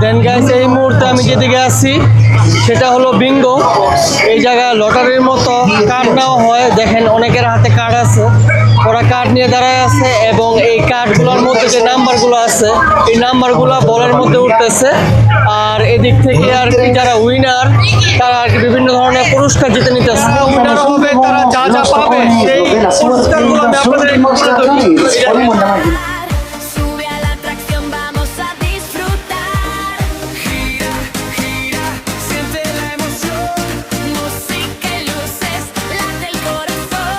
দেন guys এই মুহূর্তে আমি যেদিকে আছি সেটা হলো বিঙ্গো। এই জায়গায় লটারির মতো কার্ড নেওয়া হয়। দেখেন অনেকের হাতে কার্ড আছে, ওরা কার্ড নিয়ে দাঁড়ায় আছে এবং এই কার্ডগুলোর মধ্যে যে নাম্বারগুলো আছে এই নাম্বারগুলো বলের মধ্যে উঠতেছে। আর এদিক থেকে আর কি যারা উইনার তারা আর কি বিভিন্ন ধরনের পুরস্কার জিতে নিতেছে। উইনার হবে তারা যা যা পাবে সেই পুরস্কারগুলো আমি আপনাদের Sube a la atracción, vamos a disfrutar. Gira, gira, siente la emoción. Música y luces, late el corazón.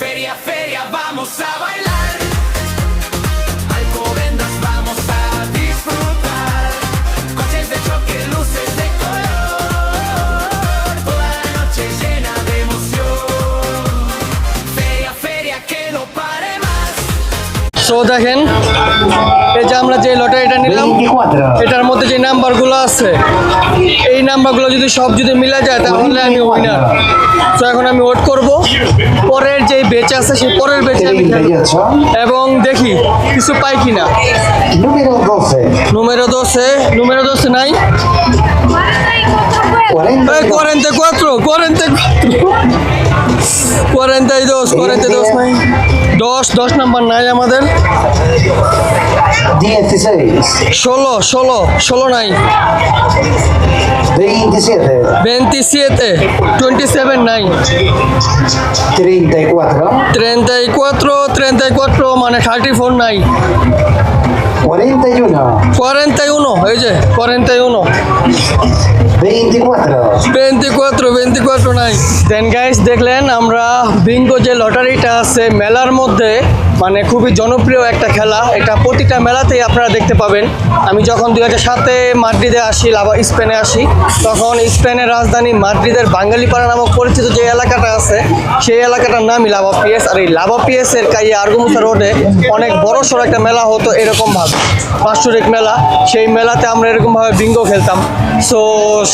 Feria, feria, vamos a bailar. Alcobendas, vamos a disfrutar. Coches de choque, luces de color. Toda la noche llena de emoción. Feria, feria, que no pare más. So দেখেন এই যে আমরা যে লটারিটা নিলাম এটার মধ্যে যে নাম্বারগুলো আছে এই নাম্বারগুলো যদি মিলে যায় তাহলে আমি উইনার। তো এখন আমি ওয়েট করব পরের যে বেচ আছে সেই পরের বেচে আমি খেলবো এবং দেখি কিছু পাই কিনা। Número 12. número 12 নাই 42 নাই 10 নাম্বার নাই আমাদের। 16. 16 নাই 27. 27 নাই 34. 34 মানে 34 নাই 41. 41 এই যে 41 24. নাই। দেন গাইস দেখলেন আমরা বিঙ্গো যে লটারিটা আছে মেলার মধ্যে মানে খুবই জনপ্রিয় একটা খেলা। এটা প্রতিটা মেলাতেই আপনারা দেখতে পাবেন। আমি যখন 2007-এ মাদ্রিদে আসি স্পেনে আসি তখন স্পেনের রাজধানী মাদ্রিদের বাঙালিপাড়া নামক পরিচিত যে এলাকাটা আছে সেই এলাকাটার নামই লাভাপিয়েস। আর এই লাভাপিয়েসের কাইয়া আর্গুমুসা রোডে অনেক বড় সড়ো একটা মেলা হতো এরকমভাবে, বাৎসরিক মেলা। সেই মেলাতে আমরা এরকমভাবে বিঙ্গো খেলতাম। সো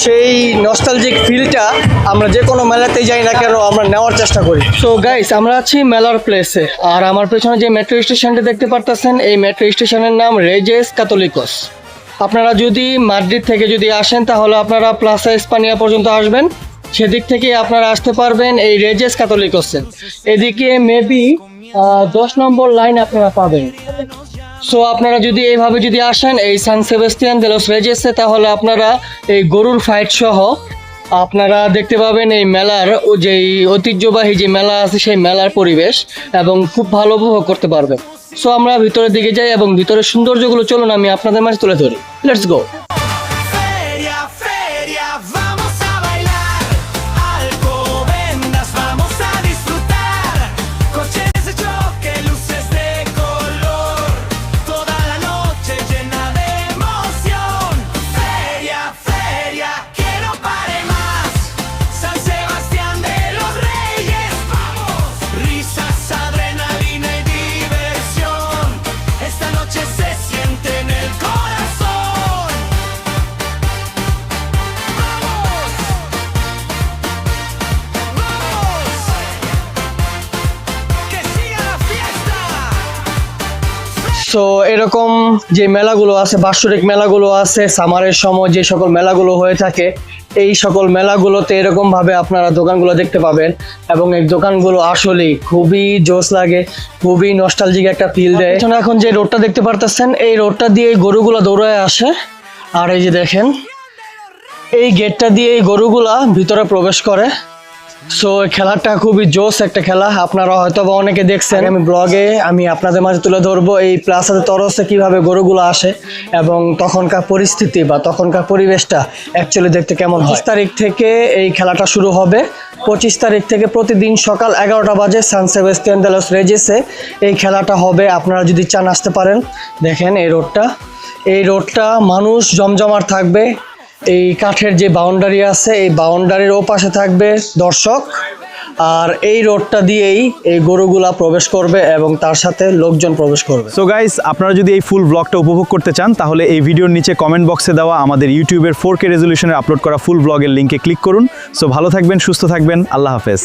সেই নস্টালজিক ফিলটা আমরা যে কোনো মেলাতেই যাই না কেন আমরা নেওয়ার চেষ্টা করি। সো গাইস আমরা আছি মেলার প্লেসে আর আমার পেছনে যে মেট্রো স্টেশনটি দেখতে পারতেছেন এই মেট্রো স্টেশনের নাম রেজেস ক্যাথলিকোস। আপনারা যদি মাদ্রিদ থেকে যদি আসেন তাহলে আপনারা প্লাজা স্পানিয়া পর্যন্ত আসবেন, সেদিক থেকে আপনারা আসতে পারবেন এই রেজেস ক্যাথলিকোসে। এদিকে মেবি 10 নম্বর লাইন আপনারা পাবেন। সো আপনারা যদি এইভাবে যদি আসেন এই সান সেবাস্টিয়ান দে লস রেজেসে তাহলে আপনারা এই গরুর ফাইট সহ আপনারা দেখতে পাবেন এই মেলার যেই ঐতিহ্যবাহী যে মেলা আছে সেই মেলার পরিবেশ এবং খুব ভালো উপভোগ করতে পারবেন। সো আমরা ভিতরের দিকে যাই এবং ভিতরের সৌন্দর্যগুলো চলুন আমি আপনাদের মাঝে তুলে ধরি। Let's go. Feria, feria, vamos a bailar. Alcobendas, vamos a disfrutar. Coches de choque, luces de color. Toda la noche llena de emoción. Feria, feria, que no pare más. San Sebastián de los Reyes, vamos. Risas, adrenalina y diversión. Esta noche se siente en el corazón. ¡Vamos! ¡Vamos! ¡Que siga la fiesta! So এরকম যে মেলাগুলো আছে বাৎসরিক মেলাগুলো আছে সামারের সময় যে সকল মেলাগুলো হয়ে থাকে এই সকল মেলাগুলোতে এরকমভাবে আপনারা দোকানগুলো দেখতে পাবেন এবং এই দোকানগুলো আসলেই খুবই জোশ লাগে, খুবই নস্টালজিক একটা ফিল দেয়। এখন যে রোডটা দেখতে পারতেছেন এই রোডটা দিয়ে এই গরুগুলো দৌড়ায় আসে আর এই যে দেখেন এই গেটটা দিয়ে এই গরুগুলা ভিতরে প্রবেশ করে। সো খেলাটা খুবই জোশ একটা খেলা, আপনারা হয়তো বা অনেকে দেখছেন। আমি ব্লগে আমি আপনাদের মাঝে তুলে ধরবো এই প্লাজাতে তরসে কিভাবে গরুগুলো আসে এবং তখনকার পরিস্থিতি বা তখনকার পরিবেশটা অ্যাকচুয়ালি দেখতে কেমন হয়। 25 তারিখ থেকে এই খেলাটা শুরু হবে। 25 তারিখ থেকে প্রতিদিন সকাল 11টা বাজে সান সেবাস্টিয়ান দে লস রেজেসে এই খেলাটা হবে। আপনারা যদি চান আসতে পারেন। দেখেন এই রোডটা মানুষ জমজমাট থাকবে। এই কাঠের যে বাউন্ডারি আছে এই বাউন্ডারির ওপাশে থাকবে দর্শক আর এই রোডটা দিয়েই এই গরুগুলা প্রবেশ করবে এবং তার সাথে লোকজন প্রবেশ করবে। সো গাইস আপনারা যদি এই ফুল ব্লগটা উপভোগ করতে চান তাহলে এই ভিডিওর নিচে কমেন্ট বক্সে দেওয়া আমাদের ইউটিউবের 4K রেজলিউশনে আপলোড করা ফুল ব্লগের লিংকে ক্লিক করুন। সো ভালো থাকবেন, সুস্থ থাকবেন, আল্লাহ হাফেজ।